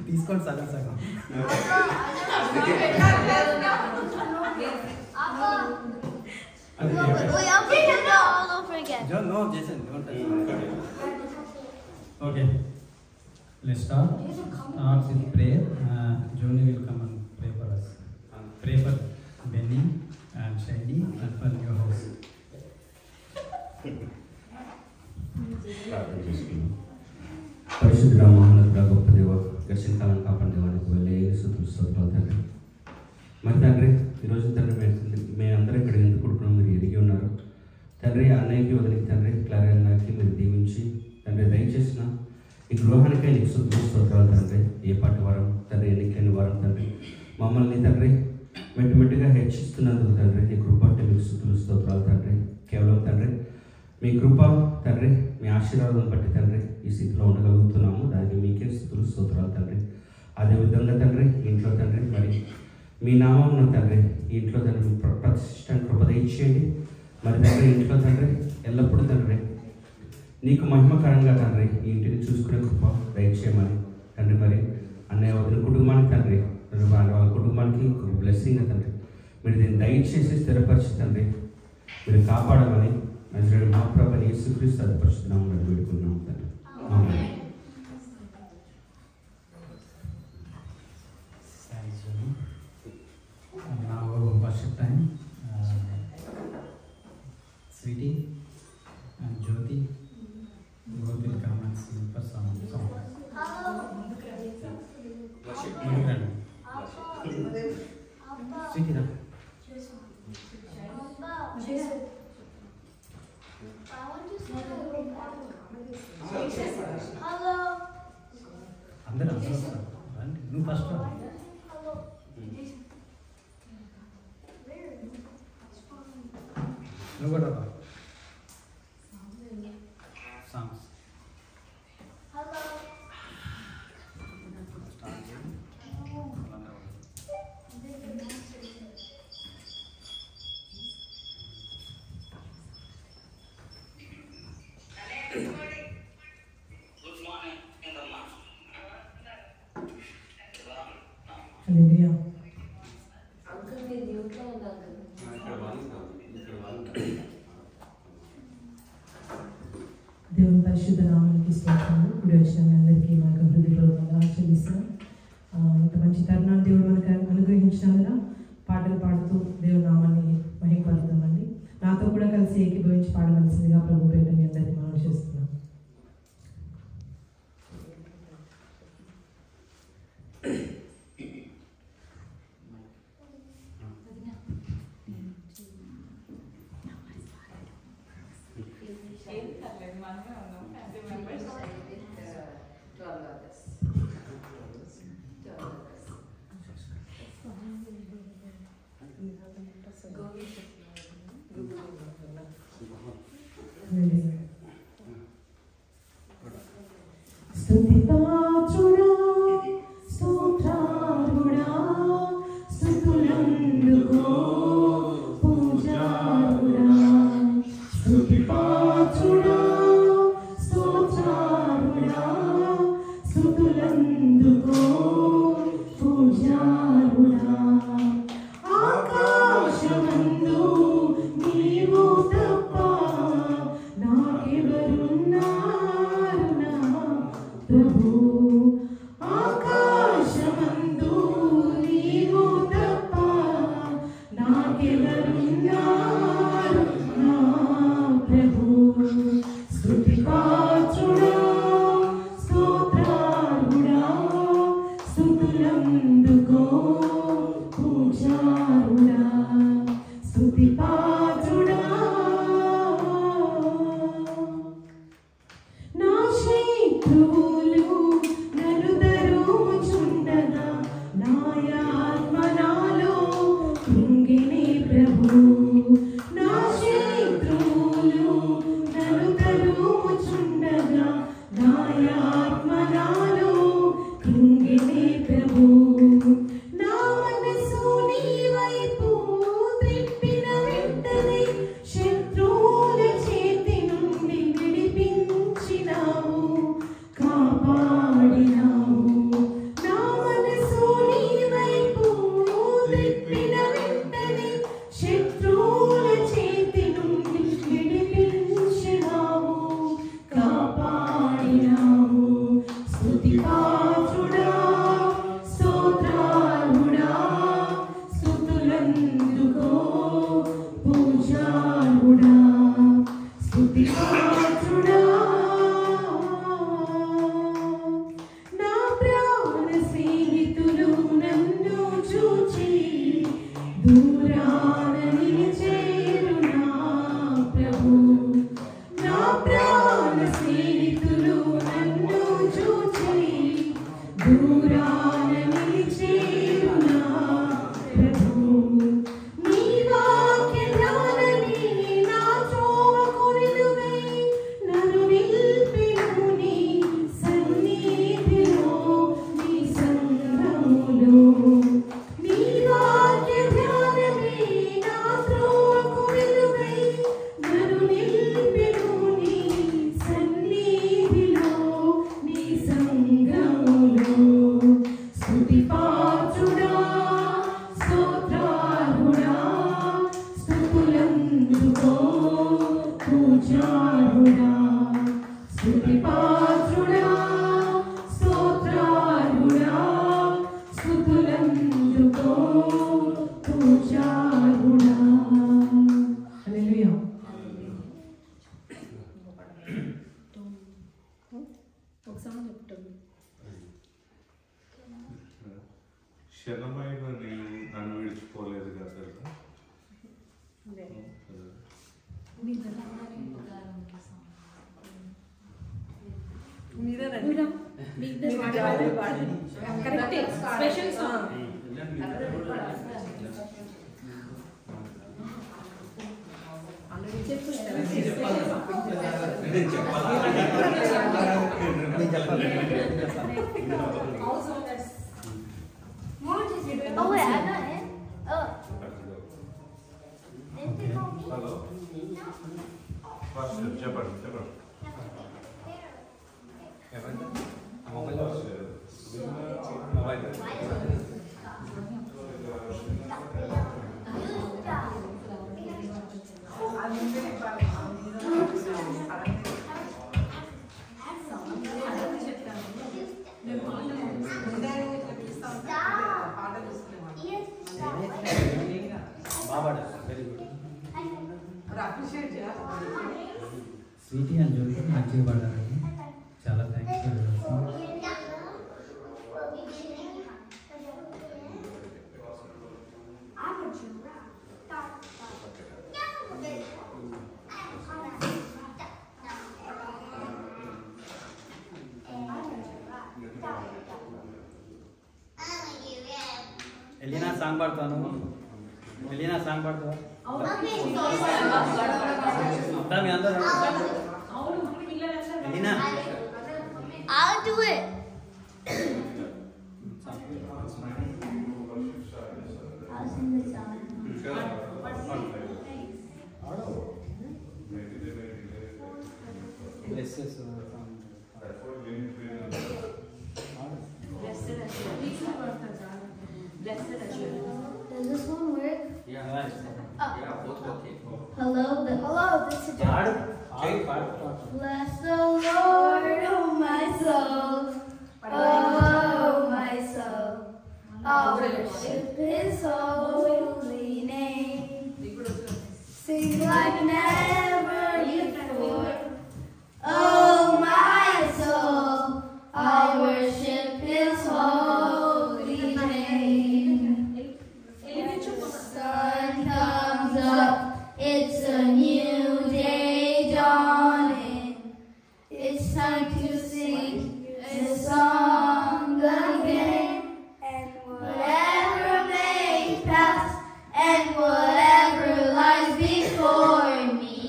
తీసుకోండి సగం సగం. John, no, Jason, don't touch me. Okay, let's start with prayer. Johnny will come and pray for us. Pray for Benny and Shandy and for your house. పరిశుద్ధ మహోన్నతుడా గొప్ప దేవ, గడిచిన కాలం కాపాడు దేవానికి వెళ్ళే స్తోత్రాలు తండ్రి. మరి తండ్రి ఈరోజు తండ్రి మేమందరం ఇక్కడ ఎందుకు కూడుకున్నాం మీరు ఎరిగి ఉన్నారు తండ్రి. అన్నయ్యకి వదిలికి తండ్రి క్లారెన్నాకి మీరు దీవించి తండ్రి దయచేసిన ఈ గృహానికై నీకు స్తోత్రాలు తండ్రి. ఏ పాటి వారం తండ్రి ఎన్నికైన వారం తండ్రి మమ్మల్ని తండ్రి మెట్టుమెట్టుగా హెచ్చిస్తున్నందుకు తండ్రి నీ కృప అంటే మీకు స్తోత్రాలు తండ్రి. కేవలం తండ్రి మీ కృప తండ్రి మీ ఆశీర్వాదం బట్టి తండ్రి ఈ స్థితిలో ఉండగలుగుతున్నాము. దానికి మీకే స్తోత్రాలు తండ్రి. అదేవిధంగా తండ్రి ఇంట్లో తండ్రి మరి మీ నామం తండ్రి ఈ ఇంట్లో తండ్రి ప్రతిష్టాన్ని కృప దయచేయండి. మరి తండ్రి ఇంట్లో తండ్రి ఎల్లప్పుడూ తండ్రి నీకు మహిమకరంగా తండ్రి ఈ ఇంటిని చూసుకునే కృప దయచేయమని తండ్రి. మరి అన్నయ్య వదిన కుటుంబానికి తండ్రి వాళ్ళ కుటుంబానికి బ్లెస్సింగ్ తండ్రి మీరు దీన్ని దయచేసి స్థిరపరిచి తండ్రి మీరు కాపాడమని నజరేయుడు మా ప్రభువైన యేసుక్రీస్తు అతి పరిశుద్ధ నామములో వేడుకుంటున్నాము తండ్రి. ఆమేన్. Now worship time. Sweetie and Jyoti both will come and sing for some song. Sweetie, అందరూ నువ్వు ఫస్ట్ నువ్వు కూడా సాంగ్స్ దేవుని పరిశుద్ధ నామానికి స్తోత్రము. ఇప్పుడు వచ్చిన మీ అందరికీ మా యొక్క హృదయపూర్వకంగా ఆశీర్వదిస్తాం. ఇంత మంచి తరుణాన్ని దేవుడు మనకు అనుగ్రహించినందున పాటలు పాడుతూ దేవుని నామాన్ని మహిమపడతామండి. నాతో కూడా కలిసి ఏకీభవించి పాడవలసిందిగా ప్రభు పేట మీ అందరికీ మనం చేస్తున్నాం. స్తుతి పాత్రుడా స్తోత్రార్హుడా స్తుతులందుకో పూజార్హుడా. స్తుతి పాత్రుడా స్తోత్రార్హుడా స్తుతులందుకో పూజార్హుడా. ఆకాశమందు నీవు తప్ప నాకెవరున్నారు నా ప్రభు. ఆకాశమందు నీవు తప్ప నాకెవరున్నారు నా ప్రభు. స్తుతి పాత్రుడా స్తోత్రార్హుడా స్తుతులందుకో పూజార్హుడా. స్తుతి పాత్రుడా నా శత్రువులు నన్ను తరుముచుండగా నా ఆత్మ నాలో కృంగిని ప్రభు. నా శత్రువులు నన్ను తరుముచుండగా నా ఆత్మ నాలో కృంగిని ప్రభు. నా మనసు నీ వైపు త్రిప్పిన వెంటనే శత్రువుల చేతి నుండి విడిపించినావు. స్తుతికి పాత్రుడా స్తోత్రార్హుడా స్తుతులందుకో పూజార్హుడా. హల్లెలూయా. క్షణమైన నీవు నన్ను విడిచిపోలేదు కదా. Special song. Oh wait, I'm not in. Oh. Didn't they call me? Hello చెప్పండి చెప్పండి. స్వీటీ అని చూసి మంచిగా పడ్డారండి. చాలా థ్యాంక్స్. ఎలినా సాంగ్ పాడతాను. ఎలినా సాంగ్ పాడతావా? మీ అందరూ ఎలినా I'll do it. I'll sing the song. Does this one work? Hello, this is Bless the Lord, oh my soul, oh my soul. I'll worship His holy name. Sing like never before. Oh my soul, I'll worship His holy name. Sun comes up, it's a new day dawning. It's time to sing this song again. And whatever may pass, and whatever lies before me,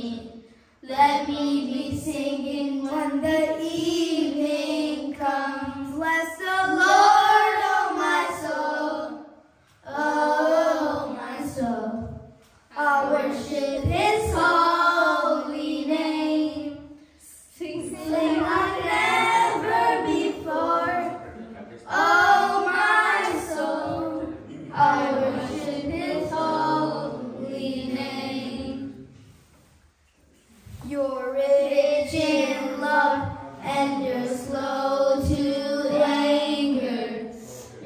let me be singing when the evening comes. Bless the Lord, oh my soul, oh my soul. I'll worship His holy name. Sing like never before. Oh my soul, I'll worship His holy name. You're rich in love and you're slow to anger.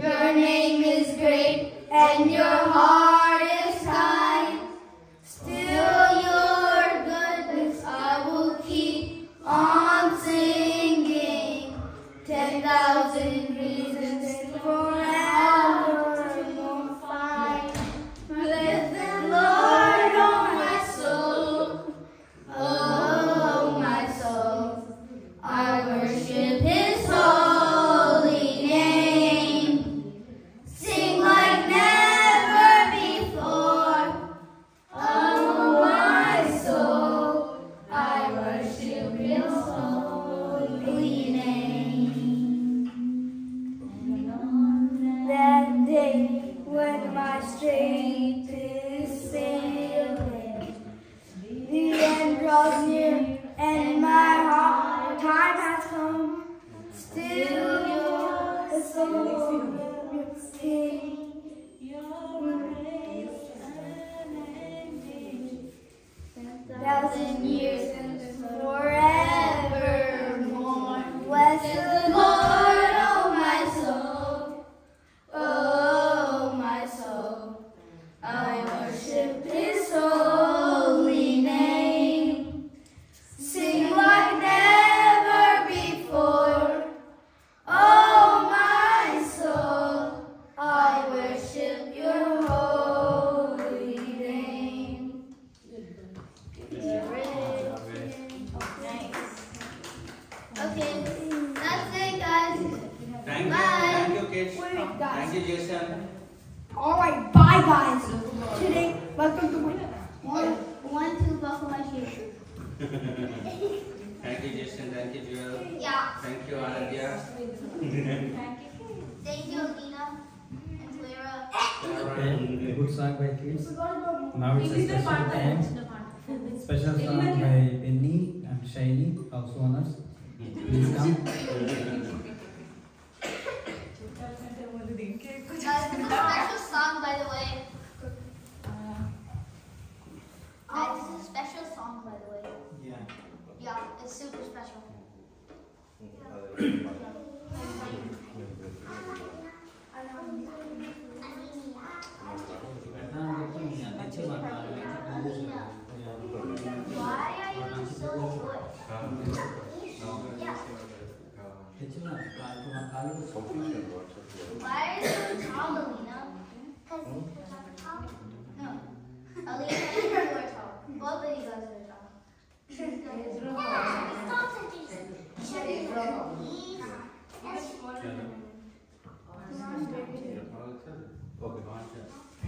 Your name is great and your heart is kind. Still your goodness I will keep on singing. 10,000 reasons forever won't find. Bless the Lord, oh my soul, oh my soul. I worship His holy name. Sing like never before. Oh my soul, I worship His holy name. And on that day when my strength is failing, the end draws near and my heart time has come. Still you're the soul King. Your grace unending. 1,000 years and forevermore. Bless the Lord, oh my soul. Oh, my soul. I worship His holy name. Sing like never before. Oh, my soul. I worship your holy name. Okay, that's it, guys. Thank you. Bye. Thank you, kids. Wait, guys. Thank you, Jason. Alright, bye, guys. Today, welcome to my one to buckle my shoes. Thank you, Jason. Thank you, Joel. Yeah. Thank you, Aradhya. Thank you, Nina and Clara. Okay, a good song by kids. Now it's a special time. Special song by Benny and Shiny, house owners. Please come. Guys, this is a special song, by the way. Guys, this is a special song, by the way. Yeah. Yeah, it's super special. Why are you so good? Yeah. Why are you so tall, Alina? No. Alina and you are tall. Both of you guys are tall.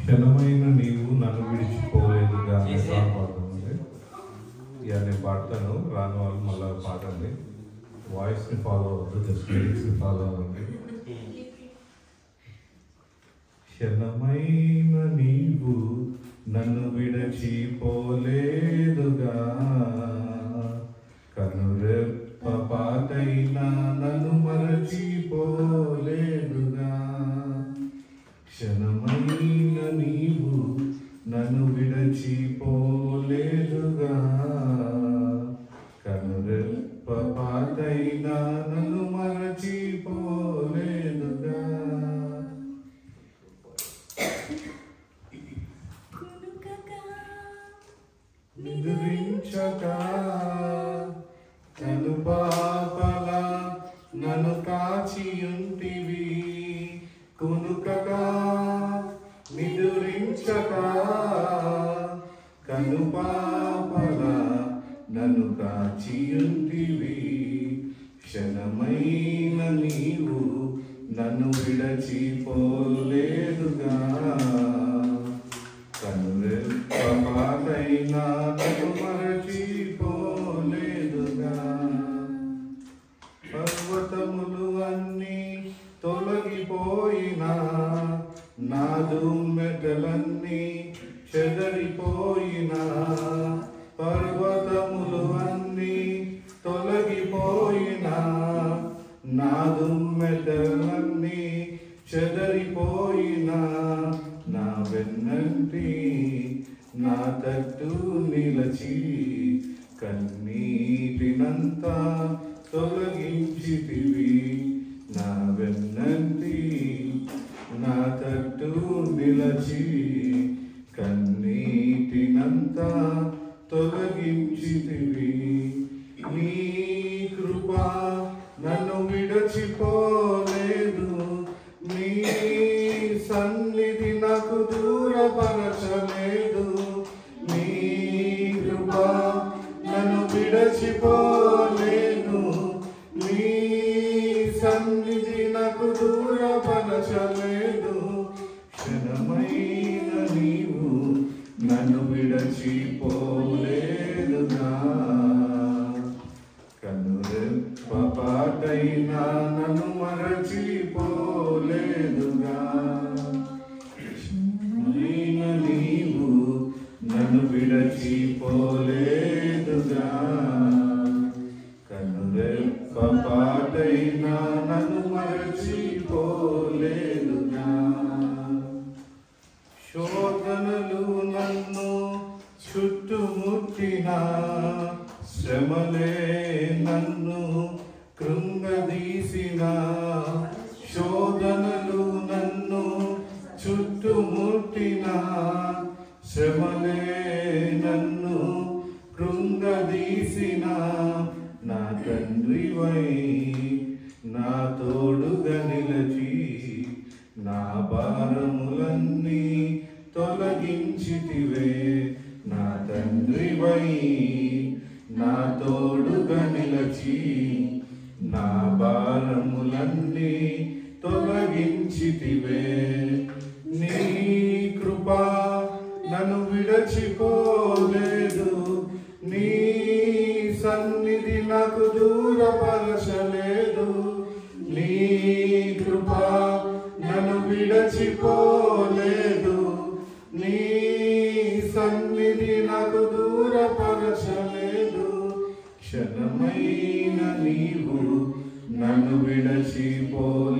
క్షణమైన నీవు నన్ను విడిచిపోలేదుగా అనే song పాడుతుంది. ఇక నేను పాడతాను, రాని వాళ్ళు మళ్ళీ పాడండి. వాయిస్ని ఫాలో అవ్వద్దు, జస్ట్ లిరిక్స్ని ఫాలో అవ్వండి. క్షణమైన నీవు నన్ను విడిచిపోలేదుగా, కనురెప్ప పాటైనా నన్ను మరచిపోలేదుగా. క్షణమైన నీవు నన్ను విడిచిపోలేదుగా, కనురెప్ప పాటైనా నన్ను మరచిపోలేదుగా. నిద్రించక కను పాపల నన్ను కాచియుంటివి, కునుకగా నిదురించక కను పాపల నన్ను కాచియుంటివి. క్షణమైన నీవు నన్ను విడచిపోలేదుగా, కనురెప్ప పాటైనా నన్ను మరచిపోలేదుగా. పర్వతములు అన్నీ తొలగిపోయినా, నా దుమ్మెటలన్నీ చెదరిపోయినా. పర్వతములు అన్నీ తొలగిపోయినా, నా దుమ్మెటలన్నీ చెదరిపోయినా. నా వెన్నంటి నా తట్టు నిలచి, కన్నీటినంతా తొలగించితివి. నా వెన్నంటి నా తట్టు నిలచి, కన్నీటినంతా తొలగించితివి. నీ కృప నన్ను విడచిపోలేదు, నీ సన్నిధి నాకు దూరపరచలేదు. నీ కృప నన్ను విడచిపోలేదు, నీ సన్నిధి నాకు దూరపరచలేదు. క్షణమైన నీవు నన్ను విడచిపోలేదుగా, కనురెప్ప పాటైనా నన్ను మరచిపోలేదుగా. నీవు నన్ను విడచిపోలేదుగా, కనురెప్ప పాటైనా నన్ను మరచిపోలేదుగా. శోధనలు నన్ను చుట్టుముట్టినా, శ్రమలే నన్ను కృంగ కృంగదీసిన శోధనలు నన్ను చుట్టుముట్టిన శ్రమలే నన్ను కృంగదీసిన నా తండ్రివై నా తోడుగా నిలచి నా భారములన్నీ తొలగించితివే నా తండ్రివై నా తోడుగా నిలచి నా భారములన్నీ తొలగించితివే నీ కృపా నన్ను విడచిపోలేదు నీ సన్నిధి నాకు దూరపరచలేదు నీ కృపా నన్ను విడచిపోలేదు నీ సన్నిధి నాకు దూరపరచలేదు క్షణమైన నీవు నన్ను విడచిపోలేదుగా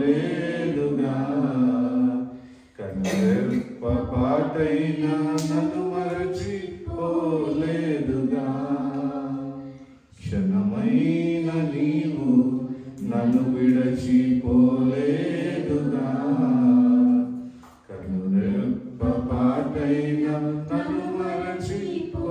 కన్నెప్ప పాటైనా నన్ను మరచిపోలేదుగా క్షణమైన నీవు నన్ను విడచిపోలేదుగా కన్నెప్ప పాటైనా నన్ను మరచిపోలేదుగా.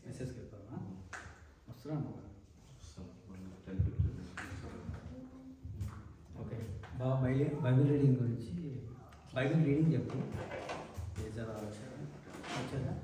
మెసేజ్ చెప్తావా వస్తున్నా ఓకే బాగా బైబిల్ రీడింగ్ గురించి బైబిల్ రీడింగ్ చెప్పు వచ్చారా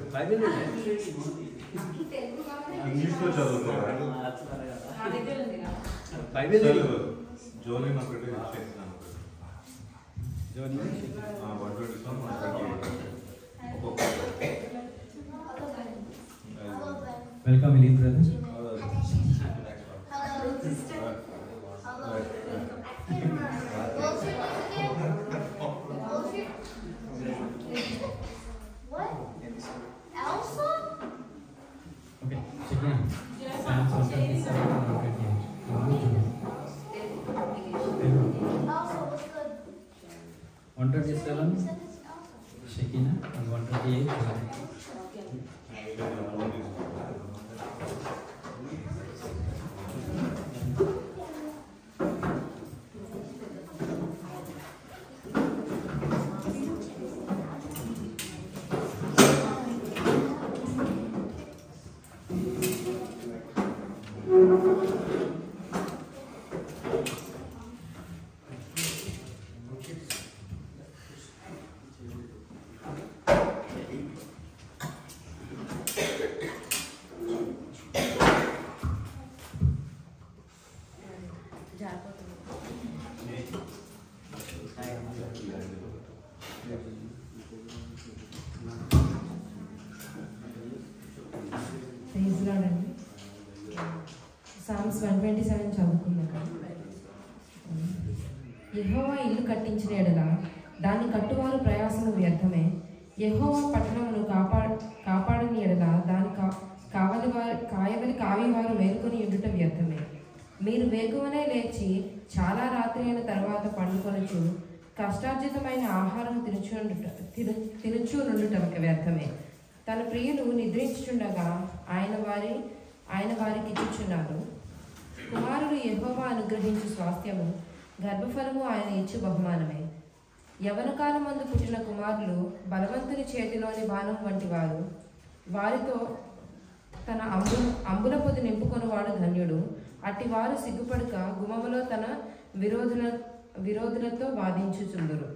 బైబిల్ ఇంగ్లీష్లో చదువుతారా బైబిల్ జోలీ ఒకటి చేస్తున్నాను వెల్కమ్ ఇలీన్ బ్రదర్ Shekina and 127 చదువుకున్నాను. యెహోవా ఇల్లు కట్టించిన ఎడల దాన్ని కట్టువారు ప్రయాసము వ్యర్థమే. యెహోవా పట్టణమును కాపాడని ఎడల దాని కావివారు మేలుకొని ఉండుట వ్యర్థమే. మీరు వేకువనే లేచి చాలా రాత్రి అయిన తర్వాత పండుకొనుచు కష్టార్జితమైన ఆహారం తినుచూనుండుట వ్యర్థమే. తన ప్రియులు నిద్రించుచుండగా ఆయన వారికి ఇచ్చుచున్నారు. కుమారుడు యెహోవా అనుగ్రహించు స్వాస్థ్యము, గర్భఫలము ఆయన ఇచ్చు బహుమానమే. యవన కాలమందు పుట్టిన కుమారులు బలవంతుని చేతిలోని బాణం వంటి వారు. వారితో తన అంబుల పొది నింపుకొనివాడు ధన్యుడు. అట్టివారు సిగ్గుపడక గుమములో తన విరోధులతో వాదించుచుందురు.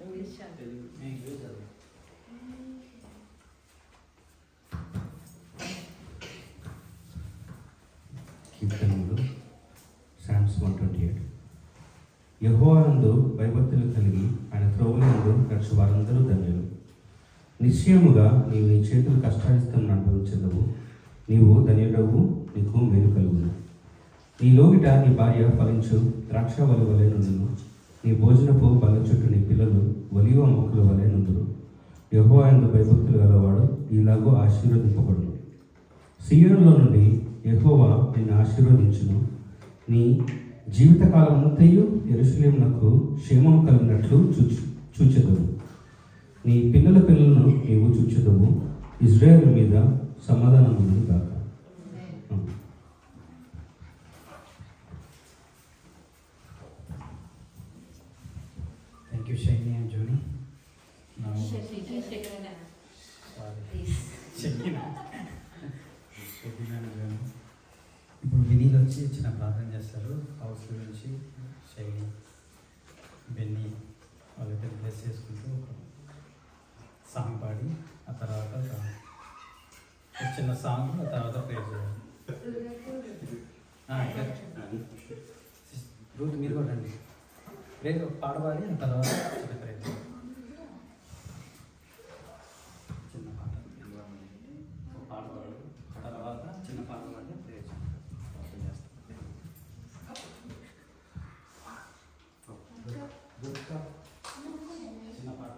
ఇంగ్లీష్ కీర్తనలు సామ్స్ 128. యెహోవాయందు భయభక్తులు కలిగి ఆయన త్రోవలందు నడుచు వారందరూ ధన్యులు. నిశ్చయముగా నీవు నీ చేతులు కష్టాయిస్తామని అనుభవించదవు. నీవు ధన్యుడవు, నీకు మేలు కలుగును. నీ లోగిట నీ భార్య ఫలించు ద్రాక్షవల్లి వలె నుండును. నీ భోజనపు బల్ల చుట్టూ నీ పిల్లలు ఒలీవ మొక్కల వలె నుండును. యెహోవాయందు భయభక్తులు గలవాడు ఇలాగూ ఆశీర్వదింపబడును. సీయోనులో నుండి యెహోవా నిన్ను ఆశీర్వదించును. నీ జీవితకాలం అంతయు యెరూషలేమునకు క్షేమం కలిగినట్లు చూచెదవు. నీ పిల్లల పిల్లలను నీవు చూచెదవు. ఇజ్రాయేలు మీద సమాధానం ఉన్నది కాక. Thank you, Shaini and Joni. Now, ఇప్పుడు వినీలు వచ్చి చిన్న ప్రార్థన చేస్తారు. హౌస్ గురించి శైలి బెన్నీ వాళ్ళిద్దరు బ్లెస్ చేసుకుంటూ ఒక సాంగ్ పాడి ఆ తర్వాత ఒక చిన్న సాంగ్ ఆ తర్వాత ప్రేర్ చేయాలి. రూత్ మీరు కూడా రండి. ప్రేర్ పాడవాలి ఆ తర్వాత చిన్న ప్రేర్ చేయాలి. చిన్న పాట పాట పాడు తర్వాత చిన్న పాట పాడి ప్రేర్ చేయాలి. చిన్న పాట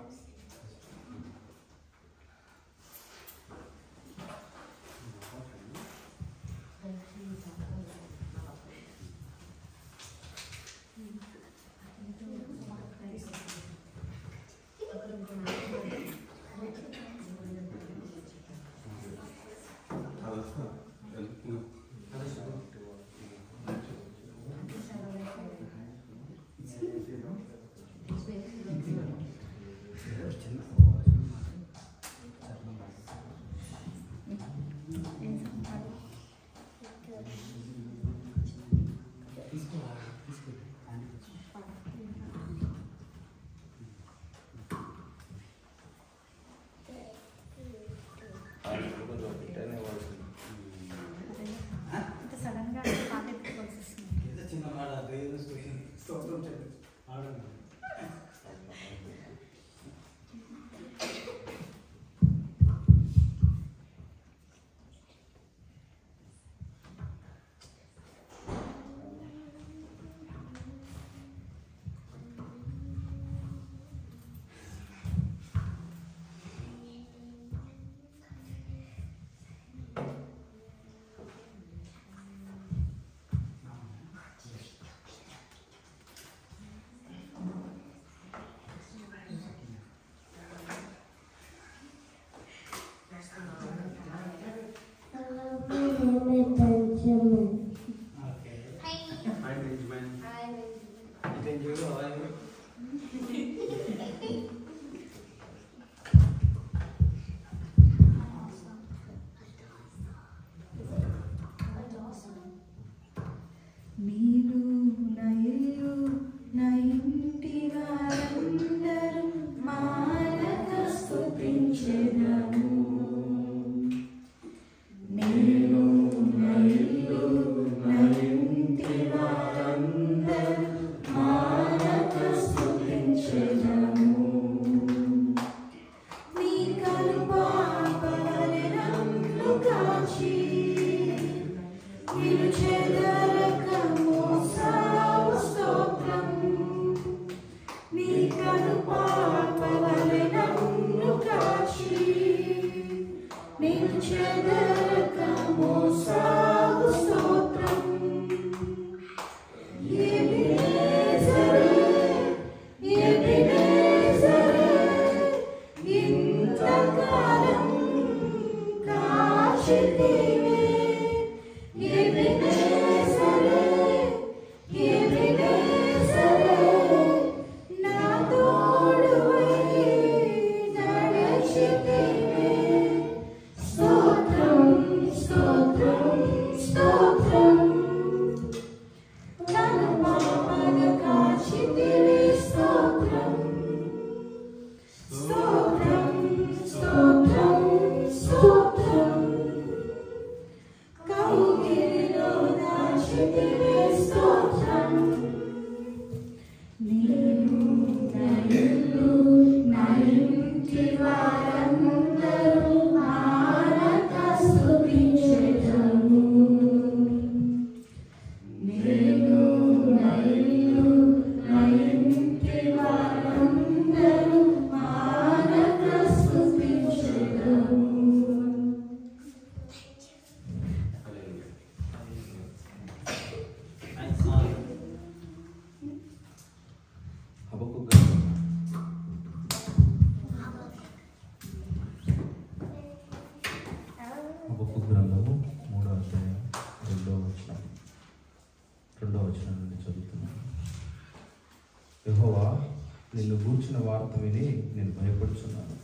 గూర్చిన వార్త విని నేను భయపడుచున్నాను.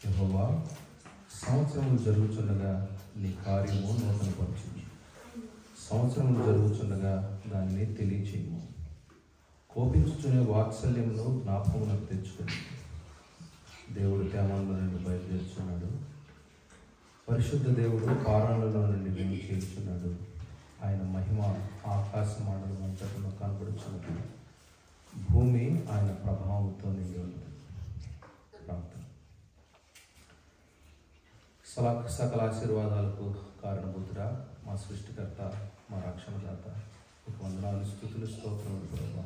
యెహోవా, సంవత్సరములు జరుగుచుండగా నీ కార్యము నూతనపరచుము. సంవత్సరములు జరుగుచుండగా దాన్ని తెలియచేయము. కోపించుచునే వాత్సల్యమును జ్ఞాపకమునకు తెచ్చుకుని దేవుడు తేమాల్లో నుండి బయలుదేరుచున్నాడు. పరిశుద్ధ దేవుడు పారాలలో నుండి వెళ్లి చేర్చున్నాడు. ఆయన మహిమ ఆకాశమానలు అంతటను కనపడుచున్నది. భూమి ఆయన ప్రభావంతో నిండి ఉన్నది. ప్రార్థన. సకల ఆశీర్వాదాలకు కారణభూతుడా, మా సృష్టికర్త, మా రక్షణదాత, మీకు వందనాలు, స్తుతులు, స్తోత్రములు ప్రభా.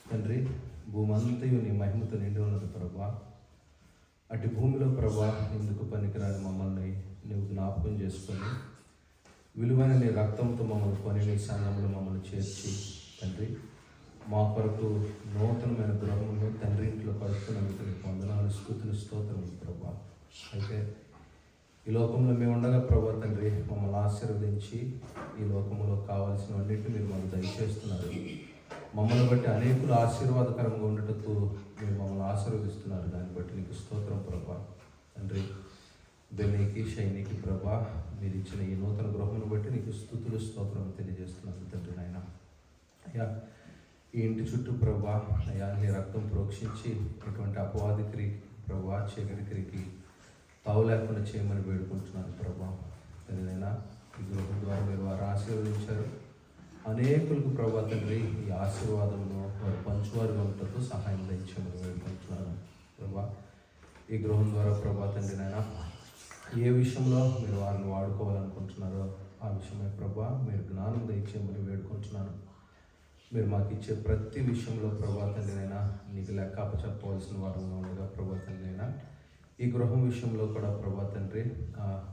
తండ్రి, భూమంతయు నీ మహిమతో నిండి ఉన్నది ప్రభా. అటు భూమిలో ప్రభా ఎందుకు పనికిరాని మమ్మల్ని నువ్వు జ్ఞాపకం చేసుకొని విలువైన నీ రక్తంతో మమ్మల్ని కొని నీ సంఘంలో మమ్మల్ని చేర్చి తండ్రి మా కొరకు నూతనమైన గృహములు తండ్రి ఇంట్లో కడుపుతున్నందుకు నీకు వందనాలు, స్తుతులు, స్తోత్రములు ప్రభా. అయితే ఈ లోకంలో మేము ఉండగా ప్రభా తండ్రి మమ్మల్ని ఆశీర్వదించి ఈ లోకంలో కావాల్సినవన్నింటినీ మీరు మాకు దయచేస్తున్నారు. మమ్మల్ని బట్టి అనేకులు ఆశీర్వాదకరంగా ఉండటకు మీరు మమ్మల్ని ఆశీర్వదిస్తున్నారు. దాన్ని బట్టి నీకు స్తోత్రం ప్రభా. తండ్రి, బెన్నీకి, షైనీకి ప్రభా మీరు ఇచ్చిన ఈ నూతన గృహమును బట్టి నీకు స్తుతులు, స్తోత్రం తెలియజేస్తున్నాను తండ్రి. నాయన అయ్యా, ఈ ఇంటి చుట్టూ ప్రభా అయ్యా నీ రక్తం ప్రోక్షించి ఎటువంటి అపవాది క్రియకి ప్రభా, చీకటి క్రియకి తావు లేకుండా చేయమని వేడుకుంటున్నాను ప్రభా. తండ్రినైనా ఈ గృహం ద్వారా మీరు వారు ఆశీర్వదించారు. అనేకులకు ప్రభా తండ్రి ఈ ఆశీర్వాదంలో వారు పంచువారుగా ఉండటకు సహాయం దయచేయమని వేడుకుంటున్నాను ప్రభా. ఈ గృహం ద్వారా ప్రభా తండ్రినైనా ఏ విషయంలో మీరు వారిని వాడుకోవాలనుకుంటున్నారో ఆ విషయమే ప్రభా మీరు జ్ఞానం దయచేయమని వేడుకుంటున్నాను. మీరు మాకు ఇచ్చే ప్రతి విషయంలో ప్రభా తండ్రినైనా నీకు లెక్క అప్పచెప్పవలసిన వారంగా ఉండగా ప్రభా తండ్రినైనా ఈ గృహం విషయంలో కూడా ప్రభా తండ్రి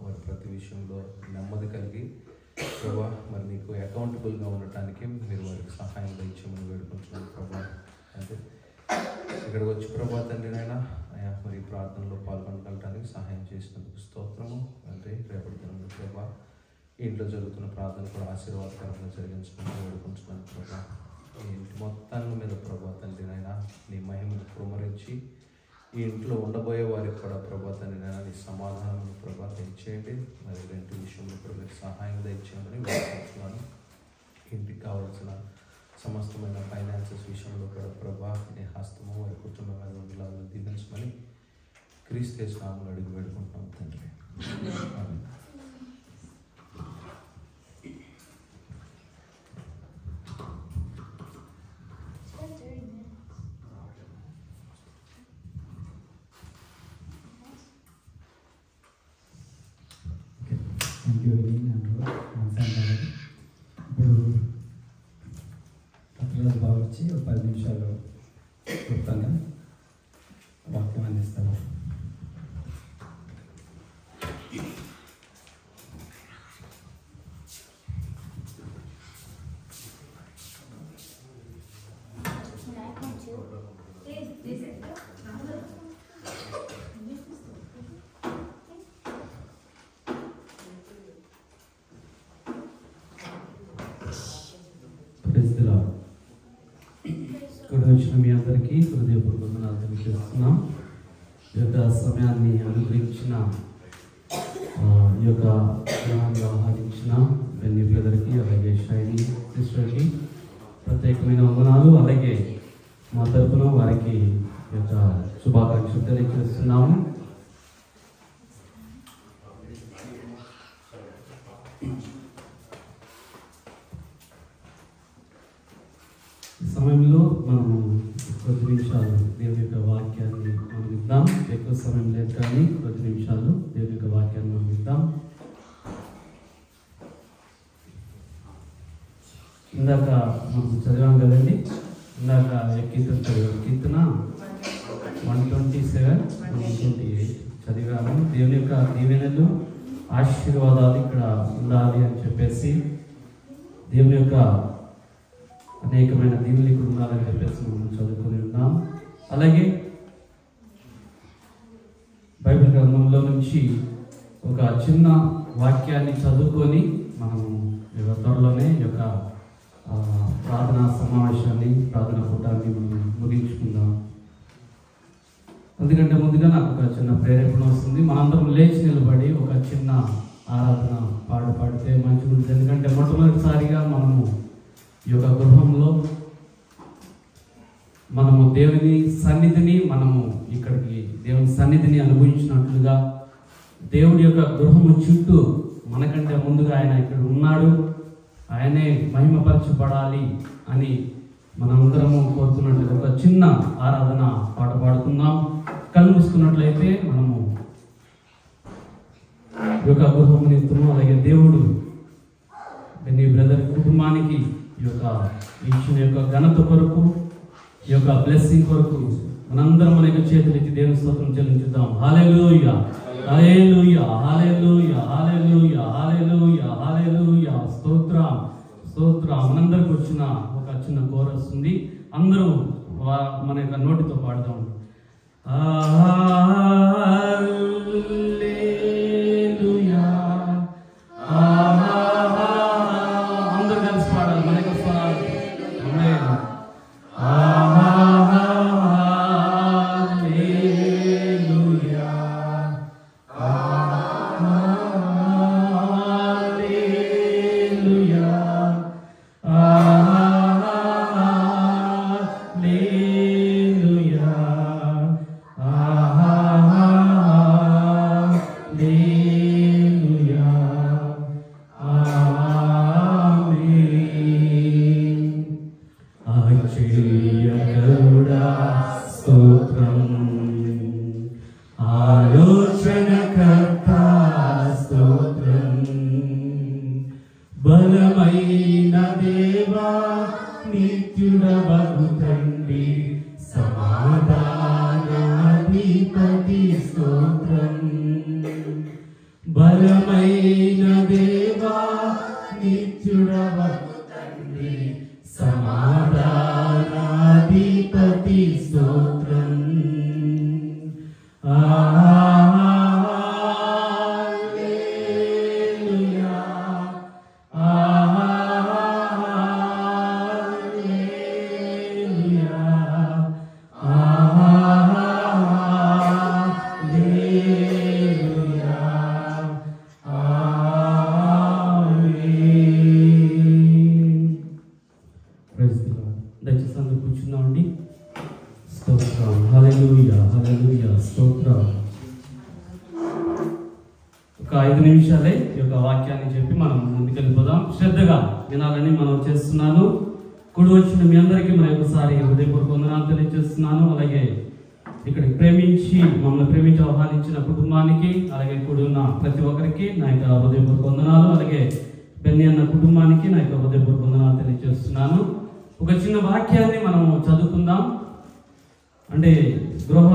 వారి ప్రతి విషయంలో నెమ్మది కలిగి ప్రభా మరి నీకు అకౌంటబుల్గా ఉండటానికి మీరు వారికి సహాయం దయచేయమని వేడుకుంటున్నాను ప్రభా. అంటే ఇక్కడికి వచ్చి ప్రభా తండ్రినైనా అయ్యా మరి ప్రార్థనలో పాల్గొనగలటానికి సహాయం చేసినందుకు స్తోత్రము. అంటే రేపటి దినంలో ప్రభా ఇంట్లో జరుగుతున్న ప్రార్థన కూడా ఆశీర్వాదకరంగా జరిగించమని వేడుకుంటున్నాను ప్రభా. ఈ ఇంటి మొత్తాన్ని మీద ప్రభా తండ్రినైనా నీ మహిమను కుమరించి ఈ ఇంట్లో ఉండబోయే వారికి కూడా ప్రభా తండ్రినైనా నీ సమాధానం ప్రభా దయచేయండి. మరి రెంటి విషయంలో కూడా మీరు సహాయం దయచేయమని వేడుకుంటున్నాను. ఇంటికి కావాల్సిన సమస్తమైన ఫైనాన్సెస్ విషయంలో కూడా ప్రభా నీ హస్తము వారి కుటుంబం మీద దీవించమని క్రీస్తు నామములో అడిగి వేడుకుంటున్నాం తండ్రి. థ్యాంక్ యూ వెరీ అంటారు. ఇప్పుడు పత్రికలు బాగా వచ్చి ఒక 10 నిమిషాలు క్లుప్తంగా వాక్యం అందిస్తారు. ఇక్కడ వచ్చిన మీ అందరికీ హృదయపూర్వక వందనాలు తెలియజేస్తున్నాం. ఈ యొక్క సమయాన్ని అనుగ్రహించిన ఈ యొక్క ఆహ్వానించిన బెన్నీ బ్రదర్కి అలాగే షైనీ సిస్టర్కి ప్రత్యేకమైన వందనాలు. అలాగే మా తరఫున వారికి ఈ యొక్క శుభాకాంక్షలు తెలియజేస్తున్నాము. ఈ సమయంలో మనము కొద్ది నిమిషాలు దేవుని యొక్క వాక్యాన్ని గమనిద్దాం. ఎక్కువ సమయం లేదు కానీ కొద్ది నిమిషాలు దేవుని యొక్క వాక్యాన్ని గమనిద్దాం. ఇందాక మనం చదివాం కదండి, ఇందాక కీర్తన చదివాం. కీర్తన 127, 128 చదివాము. దేవుని యొక్క దీవెనలు, ఆశీర్వాదాలు ఇక్కడ ఉండాలి అని చెప్పేసి దేవుని యొక్క అనేకమైన దీవులు ఇక్కడ ఉండాలని చెప్పేసి మనం చదువుకొని ఉన్నాం. అలాగే బైబిల్ గ్రంథంలో నుంచి ఒక చిన్న వాక్యాన్ని చదువుకొని మనము త్వరలోనే ఈ యొక్క ప్రార్థనా సమావేశాన్ని, ప్రార్థనా కూటాన్ని మనం ముగించుకుందాం. ఎందుకంటే ముందుగా నాకు ఒక చిన్న ప్రేరేపణ వస్తుంది. మనందరం లేచి నిలబడి ఒక చిన్న ఆరాధన పాడితే మంచిగా ఉంటుంది. ఎందుకంటే మొట్టమొదటిసారిగా మనము ఈ యొక్క గృహంలో మనము దేవుని సన్నిధిని దేవుని సన్నిధిని అనుభవించినట్లుగా దేవుడి యొక్క గృహము చుట్టూ మనకంటే ముందుగా ఆయన ఇక్కడ ఉన్నాడు, ఆయనే మహిమపరచబడాలి అని మనమందరము కోరుతున్నట్లుగా ఒక చిన్న ఆరాధన పాట పాడుకుందాం. కళ్ళు మూసుకున్నట్లయితే మనము ఈ యొక్క గృహముని ఎత్తున్నాం. అలాగే దేవుడు నీ బ్రదర్ కుటుంబానికి ఇచ్చిన యొక్క ఘనత కొరకు, ఈ యొక్క బ్లెస్సింగ్ కొరకు మనందరం మన యొక్క చేతులెత్తి దేవుని స్తోత్రం చెల్లించుద్దాం. హల్లెలూయా, హల్లెలూయా, హల్లెలూయా, హల్లెలూయా, హల్లెలూయా, హల్లెలూయా. స్తోత్రం, స్తోత్రం. మనందరికి వచ్చిన ఒక చిన్న కోరస్ ఉంది. అందరూ మన యొక్క నోటితో పాడదాం. హల్లెలూయా, అందరూ కలిసి పాడాలి. మన యొక్క స్వరాలు బలమైన దేవా, నిత్యుడవగు తండ్రి, సమాధానాధిపతి స్తోత్రం. బలమైన దేవా, నిత్యుడవగు తండ్రి, సమాధానాధిపతి స్తోత్రం. దయచేసి అందరూ కూర్చున్నామండి. స్తోత్రం, హల్లెలూయా, హల్లెలూయా, స్తోత్రం. ఒక 5 నిమిషాలే ఈ యొక్క వాక్యాన్ని చెప్పి మనం ముందుకెళ్ళిపోదాం. శ్రద్ధగా వినాలని మనం చేస్తున్నాను. కూడి వచ్చిన మీ అందరికీ మరి ఒకసారి హృదయపూర్వక వందనాలు తెలియజేస్తున్నాను. అలాగే ఇక్కడికి మమ్మల్ని ప్రేమించి ఆహ్వానించిన కుటుంబానికి, అలాగే కూడి ఉన్న ప్రతి ఒక్కరికి నా యొక్క హృదయపూర్వక వందనాలు. అలాగే బెన్నీ అన్న కుటుంబానికి నా యొక్క హృదయపూర్వక వందనాలు తెలియజేస్తున్నాను. ఒక చిన్న వాక్యాన్ని మనం చదువుకుందాం. అంటే గృహ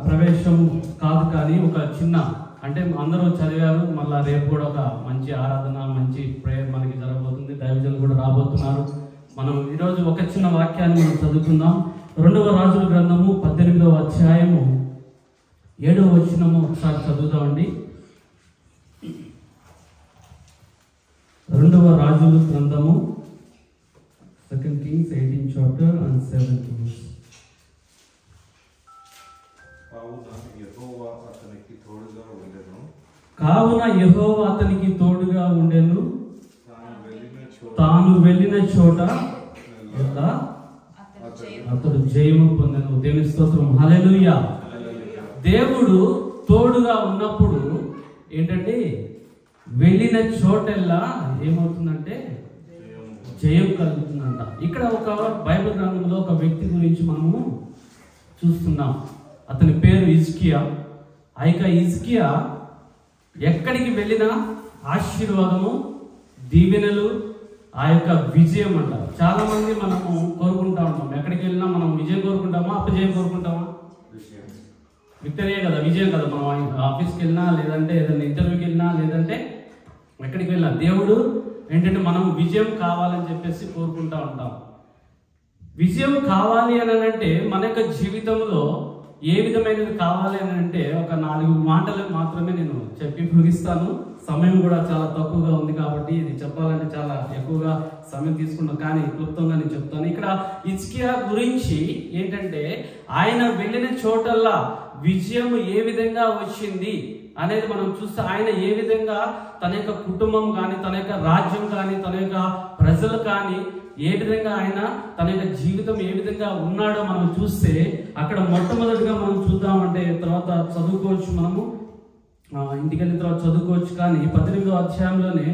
ప్రవేశం కాదు కానీ ఒక చిన్న, అంటే అందరూ చదివారు. మళ్ళీ రేపు కూడా ఒక మంచి ఆరాధన, మంచి ప్రేయర్ మనకి జరగబోతుంది. దైవజనులు కూడా రాబోతున్నారు. మనం ఈరోజు ఒక చిన్న వాక్యాన్ని మనం చదువుకుందాం. 2వ రాజుల గ్రంథము 18వ అధ్యాయము 7వ వచనము ఒకసారి చదువుతామండి. 2వ రాజుల గ్రంథము 2 Kings 18 chapter and 7 verse. కావున యెహోవా అతనికి తోడుగా ఉండెను, తాను వెళ్ళిన చోట అతడు జయము పొందెను. దేవుని స్తోత్రం, హల్లెలూయా. దేవుడు తోడుగా ఉన్నప్పుడు ఏంటంటే వెళ్ళిన చోటెల్లా ఏమవుతుందంటే జయం కలుగుతుందంట. ఇక్కడ ఒక బైబిల్ గ్రంథంలో ఒక వ్యక్తి గురించి మనము చూస్తున్నాం. అతని పేరు హిజ్కియా. ఆ యొక్క హిజ్కియా ఎక్కడికి వెళ్ళినా ఆశీర్వాదము, దీవెనలు, ఆ యొక్క విజయం అంట. చాలా మంది మనము కోరుకుంటా ఉంటాం. ఎక్కడికి వెళ్ళినా మనం విజయం కోరుకుంటామా, అపజయం కోరుకుంటామా? విక్టరీయే కదా, విజయం కదా. మనం ఆఫీస్కి వెళ్ళినా, లేదంటే ఏదైనా ఇంటర్వ్యూకి వెళ్ళినా, లేదంటే ఎక్కడికి వెళ్ళినా దేవుడు ఏంటంటే మనం విజయం కావాలని చెప్పేసి కోరుకుంటా ఉంటాం. విజయం కావాలి అని అంటే మన యొక్క జీవితంలో ఏ విధమైనది కావాలి అని అంటే ఒక 4 మాటలు మాత్రమే నేను చెప్పి ముగిస్తాను. సమయం కూడా చాలా తక్కువగా ఉంది కాబట్టి ఇది చెప్పాలంటే చాలా ఎక్కువగా సమయం తీసుకున్నాం, కానీ క్లుప్తంగా నేను చెప్తాను. ఇక్కడ హిజ్కియా గురించి ఏంటంటే ఆయన వెళ్ళిన చోటల్లా విజయం ఏ విధంగా వచ్చింది అనేది మనం చూస్తే, ఆయన ఏ విధంగా తన యొక్క కుటుంబం కానీ, తన యొక్క రాజ్యం కానీ, తన యొక్క ప్రజలు కానీ ఏ విధంగా ఆయన తన యొక్క జీవితం ఏ విధంగా ఉన్నాడో మనం చూస్తే, అక్కడ మొట్టమొదటిగా మనం చూద్దామంటే తర్వాత చదువుకోవచ్చు, మనము ఇంటికి వెళ్ళిన తర్వాత చదువుకోవచ్చు. కానీ 18వ అధ్యాయంలోనే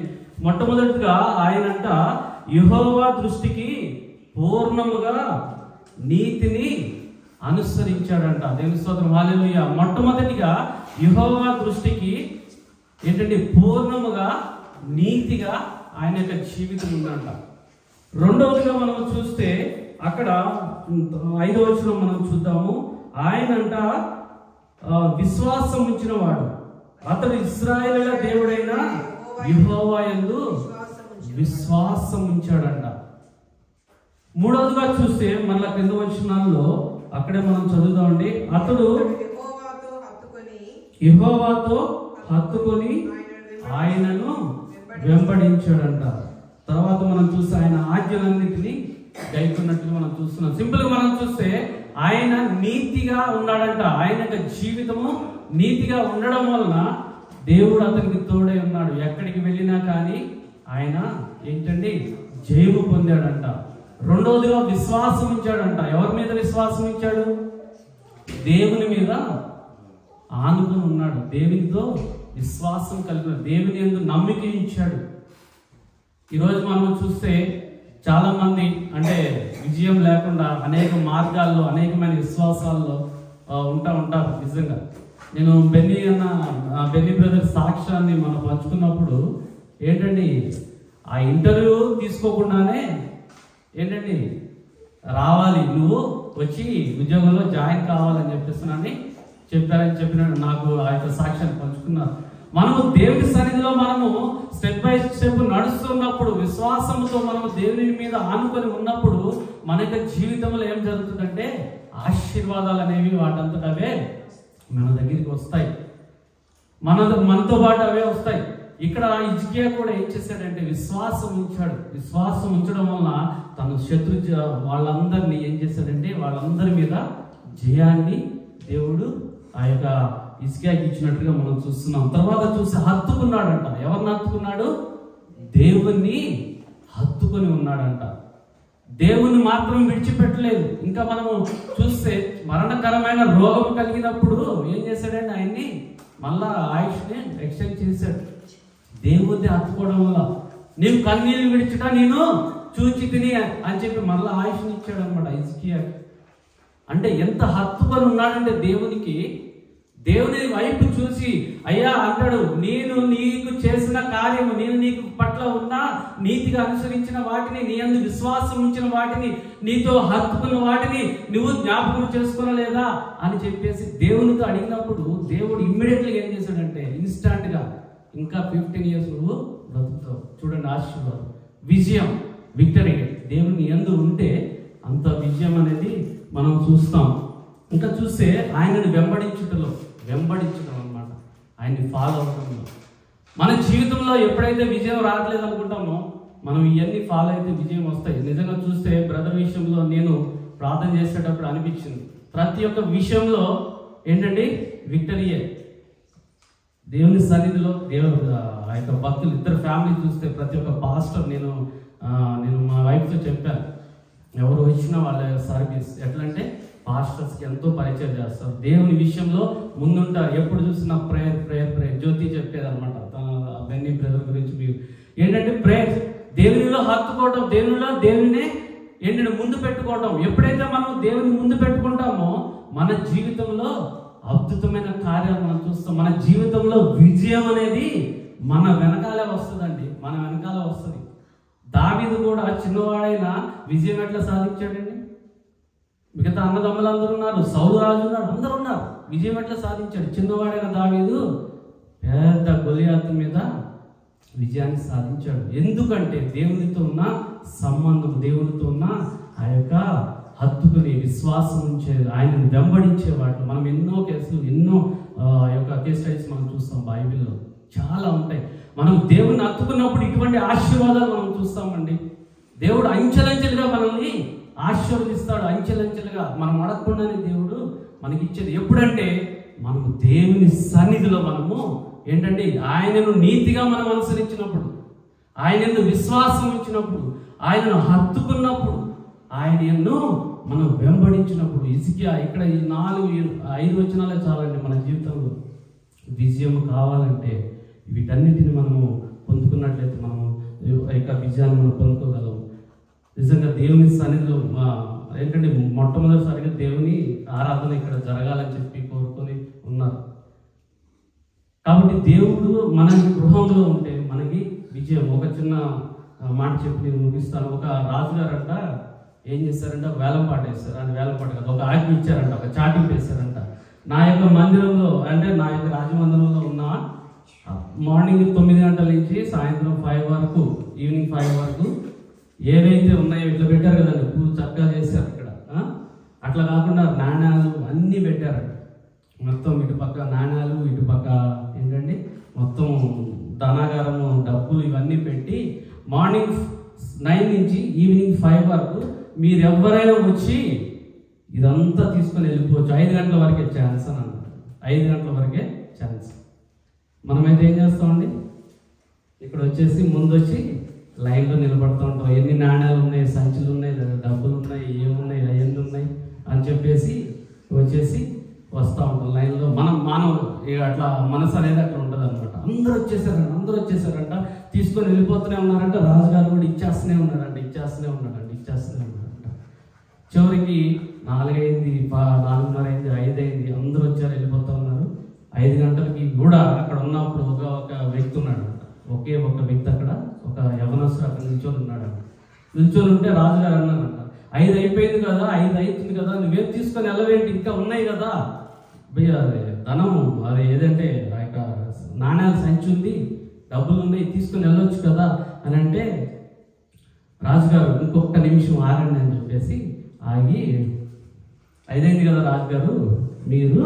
మొట్టమొదటిగా ఆయనంట యెహోవా దృష్టికి పూర్ణముగా నీతిని అనుసరించాడంట. దేవుని స్తోత్రం, హల్లెలూయా. మొట్టమొదటిగా యెహోవా దృష్టికి ఏంటంటే పూర్ణముగా నీతిగా ఆయన యొక్క జీవితం ఉందంట. రెండవదిగా మనం చూస్తే అక్కడ 5వ వచనం మనం చూద్దాము. ఆయనంట విశ్వాసం ఉంచిన వాడు, అతడు ఇశ్రాయేలుల దేవుడైన యెహోవా యందు విశ్వాసం ఉంచాడంట. మూడవదిగా చూస్తే మళ్ళా కింద వచనాల్లో అక్కడే మనం చదువుదామండి. అతడు యెహోవాతో హత్తుకొని ఆయనను వెంబడించాడంట. తర్వాత మనం చూస్తే ఆయన ఆజ్ఞలన్నిటినీ గైకొన్నట్లు మనం చూస్తున్నాం. సింపుల్ గా మనం చూస్తే ఆయన నీతిగా ఉన్నాడంట. ఆయన యొక్క జీవితము నీతిగా ఉండడం వలన దేవుడు అతనికి తోడై ఉన్నాడు. ఎక్కడికి వెళ్ళినా కానీ ఆయన ఏంటండి జయము పొందాడంట. రెండవదిగా విశ్వాసం ఉంచాడంట. ఎవరి మీద విశ్వాసం ఉంచాడు? దేవుని మీద ఆనుకుని ఉన్నాడు. దేవునితో విశ్వాసం కలిగిన, దేవుని యందు నమ్మిక ఇచ్చాడు. ఈరోజు మనం చూస్తే చాలా మంది అంటే విజయం లేకుండా అనేక మార్గాల్లో అనేకమైన విశ్వాసాల్లో ఉంటారు. నిజంగా నేను బెన్నీ బ్రదర్ సాక్ష్యాన్ని మనం పంచుకున్నప్పుడు ఏంటండి ఆ ఇంటర్వ్యూ తీసుకోకుండానే ఏంటండి రావాలి, నువ్వు వచ్చి ఉద్యోగంలో జాయిన్ కావాలని చెప్పేస్తున్నానని చెప్పినాడు. నాకు ఆ యొక్క సాక్ష్యాన్ని పంచుకున్నారు. మనము దేవుని సన్నిధిలో మనము స్టెప్ బై స్టెప్ నడుస్తున్నప్పుడు, విశ్వాసంతో మనము దేవుని మీద ఆనుకొని ఉన్నప్పుడు మన యొక్క జీవితంలో ఏం జరుగుతుందంటే ఆశీర్వాదాలు అనేవి వాటంతట అవే మన దగ్గరికి వస్తాయి, మనతో పాటు అవే వస్తాయి. ఇక్కడ హిజ్కియా కూడా ఏం చేశాడంటే విశ్వాసం ఉంచాడు. విశ్వాసం ఉంచడం వల్ల తన శత్రు వాళ్ళందరినీ ఏం చేశాడంటే వాళ్ళందరి మీద జయాన్ని దేవుడు ఆ యొక్క హిజ్కియాకి ఇచ్చినట్టుగా మనం చూస్తున్నాం. తర్వాత చూసి హత్తుకున్నాడంట. ఎవరిని హత్తుకున్నాడు? దేవుణ్ణి హత్తుకొని ఉన్నాడంట. దేవుణ్ణి మాత్రం విడిచిపెట్టలేదు. ఇంకా మనము చూస్తే మరణకరమైన రోగం కలిగినప్పుడు ఏం చేశాడంటే ఆయన్ని మళ్ళా ఆయుష్ని ఎక్స్టెండ్ చేశాడు. దేవుణ్ణి హత్తుకోవడం వల్ల నీవు కన్నీళ్ళు విడిచుట నేను చూచి తిని అని చెప్పి మళ్ళా ఆయుష్ని ఇచ్చాడు అనమాట హిజ్కియాకి. అంటే ఎంత హత్తుకొని ఉన్నాడంటే దేవుని వైపు చూసి అయ్యా అంటాడు, నేను నీకు చేసిన కార్యము, నేను నీకు పట్ల ఉన్న నీతిగా అనుసరించిన వాటిని, నీ యందు విశ్వాసం ఉంచిన వాటిని, నీతో హత్తుకున్న వాటిని నువ్వు జ్ఞాపకం చేసుకోలేదా అని చెప్పేసి దేవునితో అడిగినప్పుడు దేవుడు ఇమ్మీడియట్గా ఏం చేశాడంటే ఇన్స్టాంట్ గా ఇంకా 15 years నువ్వు బ్రతుకుతావు. చూడండి ఆశీర్వాదం, విజయం, విక్టరీ. దేవుని యందు ఉంటే అంత విజయం అనేది మనం చూస్తాం. ఇంకా చూస్తే ఆయనను వెంబడించడం అన్నమాట, ఆయన్ని ఫాలో అవడంలో. మన జీవితంలో ఎప్పుడైతే విజయం రావట్లేదు అనుకుంటామో మనం ఇవన్నీ ఫాలో అయితే విజయం వస్తాయి. నిజంగా చూస్తే బ్రదర్ విషయంలో నేను ప్రార్థన చేసేటప్పుడు అనిపించింది, ప్రతి ఒక్క విషయంలో ఏంటంటే విక్టరీయే. దేవుని సన్నిధిలో ఆ యొక్క భక్తులు ఇద్దరు ఫ్యామిలీ చూస్తే ప్రతి ఒక్క పాస్టర్ నేను మా వైఫ్తో చెప్పాను, ఎవరు వచ్చినా వాళ్ళ సర్వీస్ ఎట్లా అంటే పాస్టర్స్కి ఎంతో పరిచయం చేస్తారు, దేవుని విషయంలో ముందుంటారు, ఎప్పుడు చూసినా ప్రేయర్. జ్యోతి చెప్పేది అనమాట తన బెన్నీ బ్రదర్ గురించి. మీరు ఏంటంటే ప్రేయర్, దేవునిలో హత్తుకోవటం, దేవుని ఏంటంటే ముందు పెట్టుకోవటం. ఎప్పుడైతే మనం దేవుని ముందు పెట్టుకుంటామో మన జీవితంలో అద్భుతమైన కార్యాలు మనం చూస్తాం. మన జీవితంలో విజయం అనేది మన వెనకాలే వస్తుందండి, మన వెనకాల వస్తుంది. దావీదు కూడా చిన్నవాడైన విజయం ఎట్లా సాధించాడండి? మిగతా అన్నదమ్ములందరూ ఉన్నారు, సౌలు రాజు ఉన్నాడు, అందరూ ఉన్నారు, విజయం ఎట్లా సాధించాడు? చిన్నవాడైన దావీదు పెద్ద గొలియాతు మీద విజయాన్ని సాధించాడు. ఎందుకంటే దేవునితో ఉన్న సంబంధం, దేవునితో ఉన్న ఆ యొక్క హత్తుకుని విశ్వాసం ఉంచే, ఆయనను వెంబడించే వాటిలో మనం ఎన్నో కేసులు, ఎన్నో యొక్క కేస్ స్టడీస్ మనం చూస్తాం బైబిల్లో చాలా ఉంటాయి. మనం దేవుణ్ణి హత్తుకున్నప్పుడు ఇటువంటి ఆశీర్వాదాలు మనం చూస్తామండి. దేవుడు అంచెలంచెలుగా మనల్ని ఆశీర్వదిస్తాడు. అంచెలంచెలుగా మనం అడగకుండానే దేవుడు మనకి ఇచ్చేది. ఎప్పుడంటే మనము దేవుని సన్నిధిలో మనము ఏంటంటే ఆయనను నీతిగా మనం అనుసరించినప్పుడు, ఆయనను విశ్వాసం ఇచ్చినప్పుడు, ఆయనను హత్తుకున్నప్పుడు, ఆయనను మనం వెంబడించినప్పుడు. హిజ్కియా ఇక్కడ ఈ 4-5 వచనాలే చాలండి మన జీవితంలో విజయం కావాలంటే. వీటన్నిటిని మనము పొందుకున్నట్లయితే మనము యొక్క విజయాన్ని మనం పొందుకోగలం. నిజంగా దేవుని సన్నిధిలో ఏంటంటే మొట్టమొదటిసారిగా దేవుని ఆరాధన ఇక్కడ జరగాలని చెప్పి కోరుకొని ఉన్నారు. కాబట్టి దేవుడు మన గృహంలో ఉంటే మనకి విజయం. ఒక చిన్న మాట చెప్పి నేను ముగిస్తాను. ఒక రాజుగారంట ఏం చేశారంట, వేలం పాట వేస్తారు. అది వేలం పాట కాదు, ఒక ఆజ్ఞ ఇచ్చారంట, ఒక చాటింపు వేశారంట. నా యొక్క మందిరంలో అంటే నా యొక్క రాజమందిరంలో ఉన్న మార్నింగ్ 9 గంటల నుంచి సాయంత్రం 5 వరకు, ఈవినింగ్ 5 వరకు ఏవైతే ఉన్నాయో ఇట్లా పెట్టారు కదండి, పూజ చక్కగా చేశారు ఇక్కడ. అట్లా కాకుండా నాణ్యాలు అన్నీ పెట్టారంట. మొత్తం ఇటుపక్క నాణ్యాలు, ఇటుపక్క ఏంటండి మొత్తం ధనాగారము, డబ్బులు ఇవన్నీ పెట్టి మార్నింగ్ 9 నుంచి ఈవినింగ్ 5 వరకు మీరు ఎవరైనా వచ్చి ఇదంతా తీసుకొని వెళ్ళిపోవచ్చు. 5 గంటల వరకే ఛాన్స్ అని అన్నారు. 5 గంటల వరకే ఛాన్స్. మనమైతే ఏం చేస్తామండి, ఇక్కడ వచ్చేసి ముందు వచ్చి లైన్లో నిలబడుతూ ఉంటాం. ఎన్ని నాణ్యాలు ఉన్నాయి, సంచులు ఉన్నాయి, డబ్బులు ఉన్నాయి, ఏమున్నాయి, అవన్నీ ఉన్నాయి అని చెప్పేసి వచ్చేసి వస్తూ ఉంటాం లైన్లో. మనం అట్లా మనసు అనేది అట్లా ఉంటుంది అనమాట. అందరూ వచ్చేసారంట, తీసుకొని వెళ్ళిపోతూనే ఉన్నారంట. రాజుగారు కూడా ఇచ్చేస్తూనే ఉన్నాడంట. చివరికి 4 అయింది, 4:30 అయింది, 5 అయింది, అందరూ వచ్చారు, వెళ్ళిపోతూ ఉన్నారు. 5 గంటలకి కూడా అక్కడ ఉన్నప్పుడు ఒక వ్యక్తి ఉన్నాడు. ఒకే ఒక వ్యక్తి అక్కడ, ఒక యవనస్తుడు అక్కడ నిల్చొని ఉన్నాడు. నిల్చొని ఉంటే రాజుగారు అన్నారంట, 5 అయిపోయింది కదా, 5 అవుతుంది కదా, నువ్వేం తీసుకొని వెళ్ళవేంటి, ఇంకా ఉన్నాయి కదా భయ్య, ధనము అది ఏదంటే ఆ యొక్క నాణ్యాల సంచి ఉంది, డబ్బులు ఉన్నాయి, తీసుకొని వెళ్ళొచ్చు కదా అని అంటే రాజుగారు ఇంకొక నిమిషం ఆగండి అని చెప్పేసి ఆగి, 5 అయింది కదా రాజుగారు, మీరు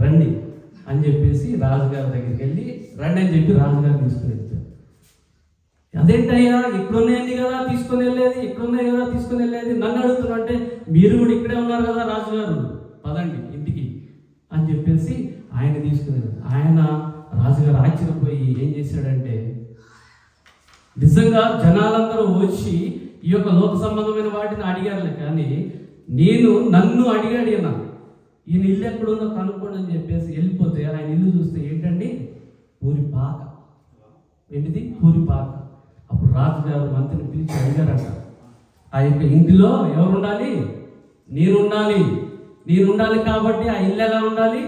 రండి అని చెప్పేసి రాజుగారి దగ్గరికి వెళ్ళి రండి అని చెప్పి రాజుగారు తీసుకుని వెళ్తారు. అదేంటయ్యా ఇక్కడున్నాయండి కదా తీసుకొని వెళ్ళేది, ఇక్కడున్నాయి కదా తీసుకొని వెళ్ళేది, నన్ను అడుగుతున్నా అంటే మీరు కూడా ఇక్కడే ఉన్నారు కదా రాజుగారు, పదండి ఇంటికి అని చెప్పేసి ఆయన తీసుకుని ఆయన రాజుగారు ఆశ్చర్యపోయి ఏం చేశాడంటే, నిజంగా జనాలందరూ వచ్చి ఈ యొక్క లోక సంబంధమైన వాటిని అడిగారులే, కానీ నన్ను అడిగాడు ఈయన ఇల్లు ఎక్కడుందో కనుక్కోండి అని చెప్పేసి వెళ్ళిపోతే ఆయన ఇల్లు చూస్తే ఏంటండి పూరిపాక. ఏంటిది? పూరిపాక. అప్పుడు రాజుగారు మంత్రిని పిలిచి అడిగారట, ఆ యొక్క ఇంటిలో ఎవరు ఉండాలి? నేనుండాలి కాబట్టి ఆ ఇల్లు ఎలా ఉండాలి?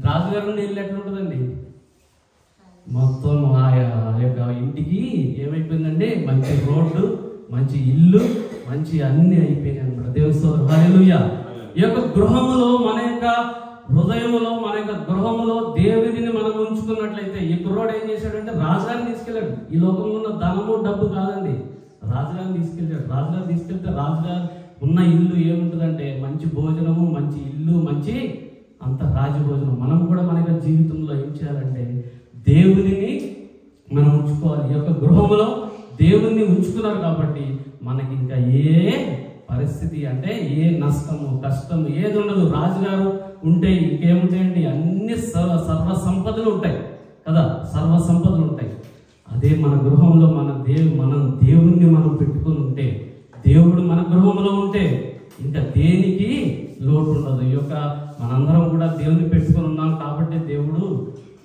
రాజుగారు ఉండే ఇల్లు ఎట్లా ఉంటుందండి? మొత్తం ఆ యొక్క ఇంటికి ఏమైపోయిందండి, మంచి రోడ్డు, మంచి ఇల్లు, మంచి అన్ని అయిపోయినాయి అనమాట. దేవుని స్తోత్రం, హల్లెలూయా. ఈ యొక్క గృహములో, మన యొక్క హృదయములో, మన యొక్క గృహములో దేవుడిని మనం ఉంచుకున్నట్లయితే, ఈ కుర్రోడు ఏం చేశాడంటే రాజుగారిని తీసుకెళ్ళాడు. ఈ లోకంలో ఉన్న ధనము డబ్బు కాదండి, రాజుగారిని తీసుకెళ్ళాడు. రాజుగారిని తీసుకెళ్తే రాజుగారు ఉన్న ఇల్లు ఏముంటుందంటే మంచి భోజనము, మంచి ఇల్లు, మంచి అంత రాజభోజనం. మనం కూడా మన యొక్క జీవితంలో ఏం చేయాలంటే దేవునిని మనం ఉంచుకోవాలి. ఈ యొక్క గృహములో దేవుణ్ణి ఉంచుకున్నారు కాబట్టి మనకి ఇంకా ఏ పరిస్థితి అంటే ఏ నష్టము, కష్టము ఏది ఉండదు. రాజుగారు ఉంటే ఇంకేముంటాయండి, అన్ని సర్వ సంపదలు ఉంటాయి కదా, సర్వ సంపదలు ఉంటాయి. అదే మన గృహంలో మనం దేవుణ్ణి మనం పెట్టుకుని ఉంటే, దేవుడు మన గృహంలో ఉంటే ఇంకా దేనికి లోటు ఉండదు. ఈ యొక్క మనందరం కూడా దేవుని పెట్టుకుని ఉన్నాం కాబట్టి దేవుడు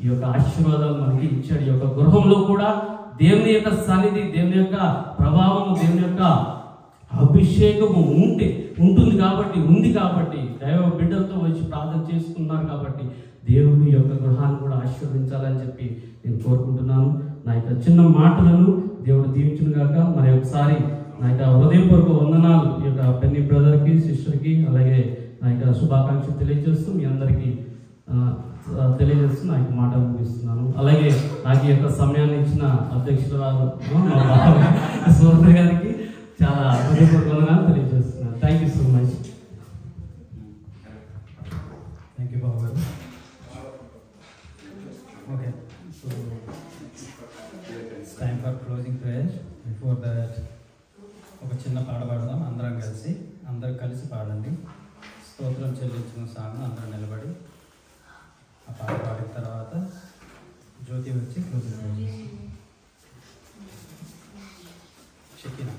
ఈ యొక్క ఆశీర్వాదాలు మనకి ఇచ్చాడు. ఈ యొక్క గృహంలో కూడా దేవుని యొక్క సన్నిధి, దేవుని యొక్క ప్రభావము, దేవుని యొక్క అభిషేకము ఉంది కాబట్టి దైవ బిడ్డలతో వచ్చి ప్రార్థన చేసుకున్నారు కాబట్టి దేవుడి యొక్క గృహాన్ని కూడా ఆశీర్వదించాలని చెప్పి నేను కోరుకుంటున్నాను. నా యొక్క చిన్న మాటలను దేవుడు దీవించును గాక. మరి ఒకసారి నా యొక్క హృదయపూర్వక వందనాలు ఈ యొక్క పెన్ని బ్రదర్కి, సిస్టర్కి, అలాగే నా యొక్క శుభాకాంక్షలు తెలియజేస్తూ మీ అందరికీ తెలియజేస్తూ నా యొక్క మాటలు ముగిస్తున్నాను. అలాగే నాకు ఈ యొక్క సమయాన్ని ఇచ్చిన అధ్యక్షురాలు సువర్ణ గారికి చాలా హృదయపూర్వకంగా తెలియజేస్తున్నాను. Thank you so much. Thank you Babu garu. Before that ఒక చిన్న పాట పాడదాం అందరం కలిసి. అందరూ కలిసి పాడండి. స్తోత్రం చెల్లించిన సాంగ్ అందరూ నిలబడి ఆ పాట పాడిన తర్వాత జ్యోతి వచ్చి క్లోజింగ్ షకీనా